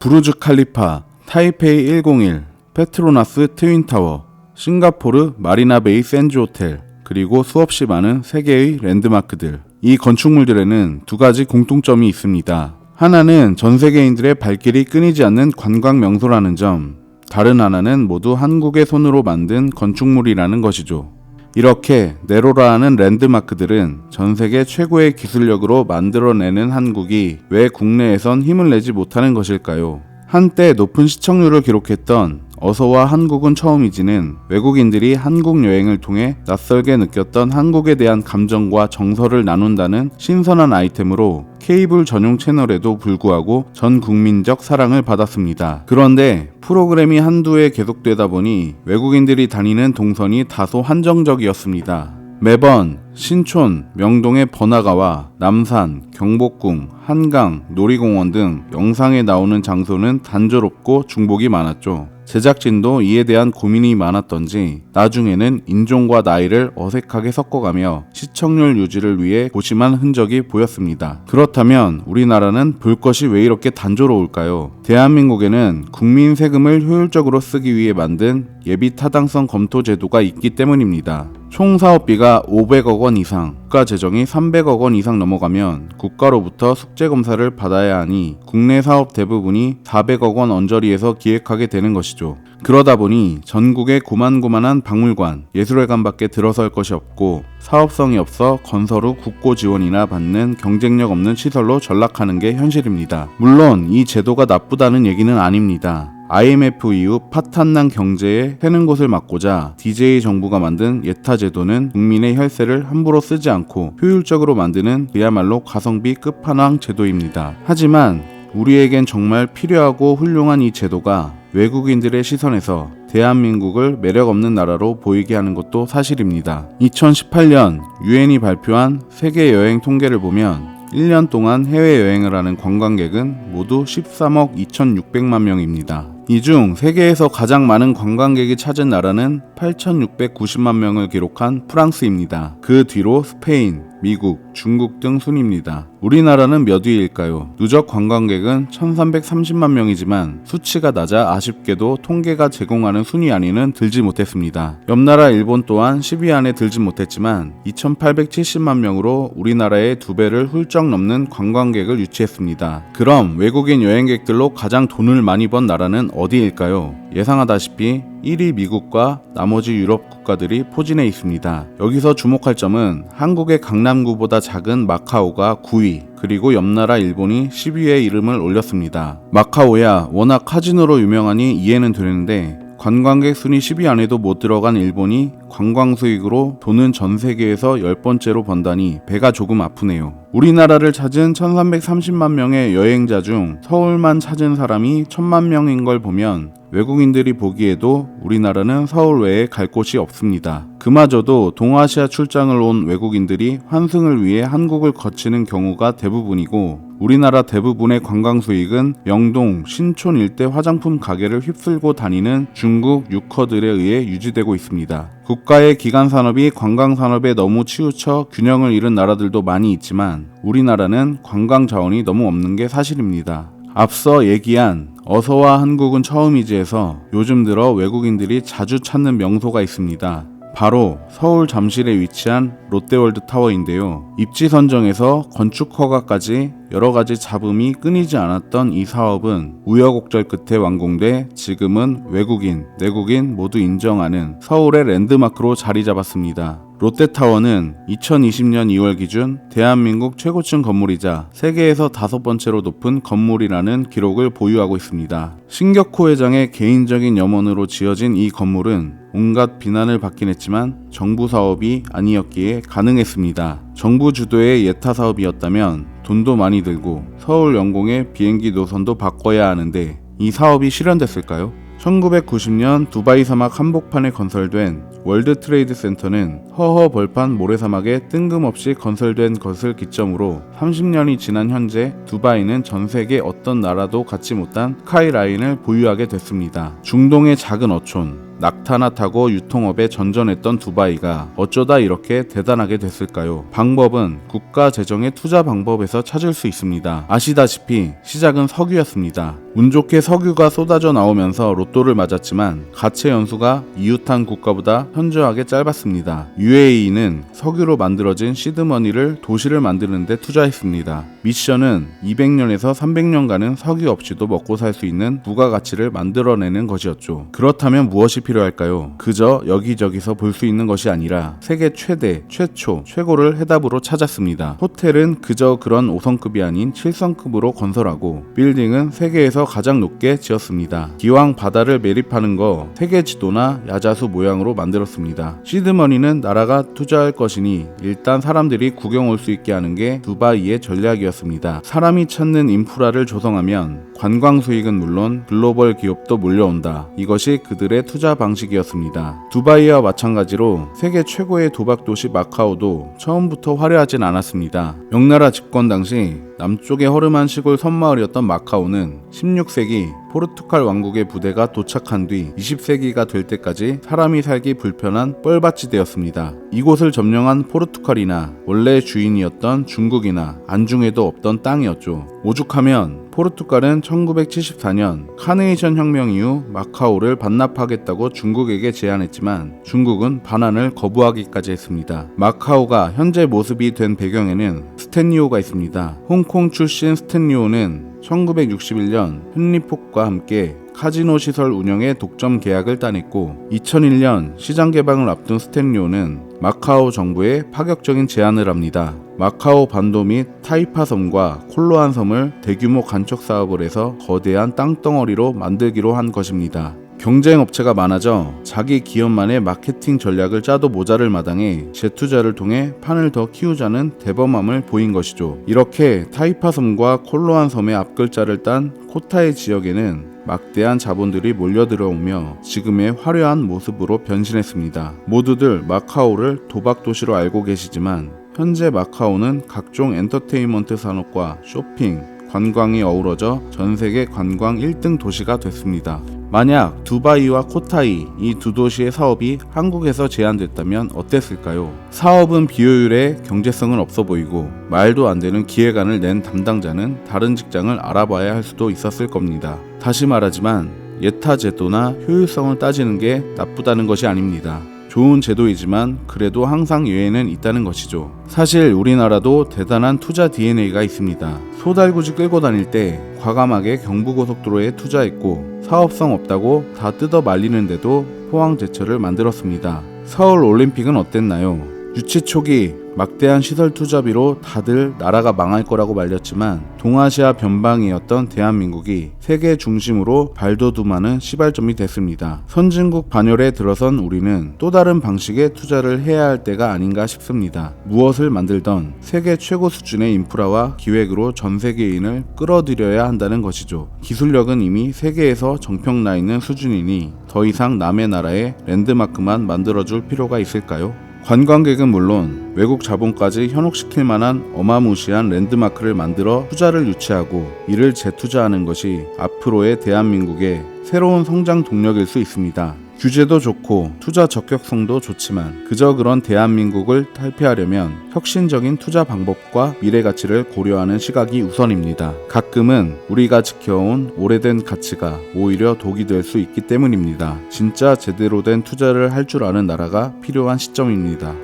부르즈 칼리파, 타이페이 101, 페트로나스 트윈타워, 싱가포르 마리나베이 샌즈 호텔, 그리고 수없이 많은 세계의 랜드마크들. 이 건축물들에는 두 가지 공통점이 있습니다. 하나는 전 세계인들의 발길이 끊이지 않는 관광 명소라는 점, 다른 하나는 모두 한국의 손으로 만든 건축물이라는 것이죠. 이렇게 네로라 하는 랜드마크들은 전 세계 최고의 기술력으로 만들어내는 한국이 왜 국내에선 힘을 내지 못하는 것일까요? 한때 높은 시청률을 기록했던 어서와 한국은 처음이지는 외국인들이 한국 여행을 통해 낯설게 느꼈던 한국에 대한 감정과 정서를 나눈다는 신선한 아이템으로 케이블 전용 채널에도 불구하고 전 국민적 사랑을 받았습니다. 그런데 프로그램이 한두 해 계속되다 보니 외국인들이 다니는 동선이 다소 한정적이었습니다. 매번 신촌, 명동의 번화가와 남산, 경복궁, 한강, 놀이공원 등 영상에 나오는 장소는 단조롭고 중복이 많았죠. 제작진도 이에 대한 고민이 많았던지 나중에는 인종과 나이를 어색하게 섞어가며 시청률 유지를 위해 고심한 흔적이 보였습니다. 그렇다면 우리나라는 볼 것이 왜 이렇게 단조로울까요? 대한민국에는 국민 세금을 효율적으로 쓰기 위해 만든 예비 타당성 검토 제도가 있기 때문입니다. 총 사업비가 500억 원 이상, 국가 재정이 300억 원 이상 넘어가면 국가로부터 숙제검사를 받아야 하니 국내 사업 대부분이 400억 원 언저리에서 기획하게 되는 것이죠. 그러다 보니 전국에 고만고만한 박물관, 예술회관밖에 들어설 것이 없고 사업성이 없어 건설 후 국고 지원이나 받는 경쟁력 없는 시설로 전락하는 게 현실입니다. 물론 이 제도가 나쁘다는 얘기는 아닙니다. IMF 이후 파탄난 경제에 새는 곳을 막고자 DJ 정부가 만든 예타 제도는 국민의 혈세를 함부로 쓰지 않고 효율적으로 만드는 그야말로 가성비 끝판왕 제도입니다. 하지만 우리에겐 정말 필요하고 훌륭한 이 제도가 외국인들의 시선에서 대한민국을 매력없는 나라로 보이게 하는 것도 사실입니다. 2018년 유엔이 발표한 세계 여행 통계를 보면 1년 동안 해외여행을 하는 관광객은 모두 13억 2,600만 명입니다. 이 중 세계에서 가장 많은 관광객이 찾은 나라는 8,690만 명을 기록한 프랑스입니다. 그 뒤로 스페인, 미국, 중국 등 순입니다. 우리나라는 몇 위일까요? 누적 관광객은 1,330만 명이지만 수치가 낮아 아쉽게도 통계가 제공하는 순위 안에는 들지 못했습니다. 옆나라 일본 또한 10위 안에 들지 못했지만 2,870만 명으로 우리나라의 2배를 훌쩍 넘는 관광객을 유치했습니다. 그럼 외국인 여행객들로 가장 돈을 많이 번 나라는 어디일까요? 예상하다시피 1위 미국과 나머지 유럽 국가들이 포진해 있습니다. 여기서 주목할 점은 한국의 강남구보다 작은 마카오가 9위, 그리고 옆나라 일본이 10위에 이름을 올렸습니다. 마카오야 워낙 카지노로 유명하니 이해는 되는데 관광객 순위 10위 안에도 못 들어간 일본이 관광 수익으로 돈은 전 세계에서 10번째로 번다니 배가 조금 아프네요. 우리나라를 찾은 1330만 명의 여행자 중 서울만 찾은 사람이 1000만 명인 걸 보면 외국인들이 보기에도 우리나라는 서울 외에 갈 곳이 없습니다. 그마저도 동아시아 출장을 온 외국인들이 환승을 위해 한국을 거치는 경우가 대부분이고 우리나라 대부분의 관광 수익은 명동, 신촌 일대 화장품 가게를 휩쓸고 다니는 중국 유커들에 의해 유지되고 있습니다. 국가의 기간 산업이 관광 산업에 너무 치우쳐 균형을 잃은 나라들도 많이 있지만 우리나라는 관광 자원이 너무 없는 게 사실입니다. 앞서 얘기한 어서와 한국은 처음이지에서 요즘 들어 외국인들이 자주 찾는 명소가 있습니다. 바로 서울 잠실에 위치한 롯데월드타워인데요. 입지 선정에서 건축 허가까지 여러가지 잡음이 끊이지 않았던 이 사업은 우여곡절 끝에 완공돼 지금은 외국인, 내국인 모두 인정하는 서울의 랜드마크로 자리 잡았습니다. 롯데타워는 2020년 2월 기준 대한민국 최고층 건물이자 세계에서 5번째로 높은 건물이라는 기록을 보유하고 있습니다. 신격호 회장의 개인적인 염원으로 지어진 이 건물은 온갖 비난을 받긴 했지만 정부 사업이 아니었기에 가능했습니다. 정부 주도의 예타 사업이었다면 돈도 많이 들고 서울 영공의 비행기 노선도 바꿔야 하는데 이 사업이 실현됐을까요? 1990년 두바이 사막 한복판에 건설된 월드 트레이드 센터는 허허 벌판 모래사막에 뜬금없이 건설된 것을 기점으로 30년이 지난 현재 두바이는 전 세계 어떤 나라도 갖지 못한 스카이라인을 보유하게 됐습니다. 중동의 작은 어촌, 낙타나 타고 유통업에 전전했던 두바이가 어쩌다 이렇게 대단하게 됐을까요? 방법은 국가 재정의 투자 방법에서 찾을 수 있습니다. 아시다시피 시작은 석유였습니다. 운 좋게 석유가 쏟아져 나오면서 로또를 맞았지만 가채 연수가 이웃한 국가보다 현저하게 짧았습니다. UAE는 석유로 만들어진 시드머니를 도시를 만드는 데 투자했습니다. 미션은 200년에서 300년간은 석유 없이도 먹고 살 수 있는 부가가치를 만들어내는 것이었죠. 그렇다면 무엇이 필요할까요? 그저 여기저기서 볼 수 있는 것이 아니라 세계 최대, 최초, 최고를 해답으로 찾았습니다. 호텔은 그저 그런 5성급이 아닌 7성급으로 건설하고 빌딩은 세계에서 가장 높게 지었습니다. 기왕 바다를 매립하는 거 세계 지도나 야자수 모양으로 만들었습니다. 시드머니는 나라가 투자할 것이니 일단 사람들이 구경 올 수 있게 하는 게 두바이의 전략이었습니다. 사람이 찾는 인프라를 조성하면 관광 수익은 물론 글로벌 기업도 몰려온다. 이것이 그들의 투자 방식이었습니다. 두바이와 마찬가지로 세계 최고의 도박 도시 마카오도 처음부터 화려하진 않았습니다. 명나라 집권 당시 남쪽의 허름한 시골 섬마을이었던 마카오는 16세기 포르투갈 왕국의 부대가 도착한 뒤 20세기가 될 때까지 사람이 살기 불편한 뻘밭이 되었습니다. 이곳을 점령한 포르투갈이나 원래 주인이었던 중국이나 안중에도 없던 땅이었죠. 오죽하면 포르투갈은 1974년 카네이션 혁명 이후 마카오를 반납하겠다고 중국에게 제안했지만 중국은 반환을 거부하기까지 했습니다. 마카오가 현재 모습이 된 배경에는 스탠리오가 있습니다. 홍콩 출신 스탠리오는 1961년 헨리폭과 함께 카지노 시설 운영에 독점 계약을 따냈고 2001년 시장 개방을 앞둔 스탠리오는 마카오 정부에 파격적인 제안을 합니다. 마카오 반도 및 타이파 섬과 콜로안 섬을 대규모 간척 사업을 해서 거대한 땅덩어리로 만들기로 한 것입니다. 경쟁 업체가 많아져 자기 기업만의 마케팅 전략을 짜도 모자를 마당에 재투자를 통해 판을 더 키우자는 대범함을 보인 것이죠. 이렇게 타이파 섬과 콜로안 섬의 앞글자를 딴 코타이 지역에는 막대한 자본들이 몰려들어오며 지금의 화려한 모습으로 변신했습니다. 모두들 마카오를 도박 도시로 알고 계시지만 현재 마카오는 각종 엔터테인먼트 산업과 쇼핑, 관광이 어우러져 전세계 관광 1등 도시가 됐습니다. 만약 두바이와 코타이 이 두 도시의 사업이 한국에서 제한됐다면 어땠을까요? 사업은 비효율에 경제성은 없어 보이고 말도 안 되는 기획안을 낸 담당자는 다른 직장을 알아봐야 할 수도 있었을 겁니다. 다시 말하지만 예타 제도나 효율성을 따지는 게 나쁘다는 것이 아닙니다. 좋은 제도이지만 그래도 항상 예외는 있다는 것이죠. 사실 우리나라도 대단한 투자 DNA가 있습니다. 소달구지 끌고 다닐 때 과감하게 경부고속도로에 투자했고 사업성 없다고 다 뜯어 말리는데도 포항제철을 만들었습니다. 서울 올림픽은 어땠나요? 유치 초기 막대한 시설 투자비로 다들 나라가 망할 거라고 말렸지만 동아시아 변방이었던 대한민국이 세계 중심으로 발돋움하는 시발점이 됐습니다. 선진국 반열에 들어선 우리는 또 다른 방식의 투자를 해야 할 때가 아닌가 싶습니다. 무엇을 만들던 세계 최고 수준의 인프라와 기획으로 전 세계인을 끌어들여야 한다는 것이죠. 기술력은 이미 세계에서 정평나 있는 수준이니 더 이상 남의 나라에 랜드마크만 만들어줄 필요가 있을까요? 관광객은 물론 외국 자본까지 현혹시킬 만한 어마무시한 랜드마크를 만들어 투자를 유치하고 이를 재투자하는 것이 앞으로의 대한민국의 새로운 성장 동력일 수 있습니다. 규제도 좋고 투자 적격성도 좋지만 그저 그런 대한민국을 탈피하려면 혁신적인 투자 방법과 미래 가치를 고려하는 시각이 우선입니다. 가끔은 우리가 지켜온 오래된 가치가 오히려 독이 될 수 있기 때문입니다. 진짜 제대로 된 투자를 할 줄 아는 나라가 필요한 시점입니다.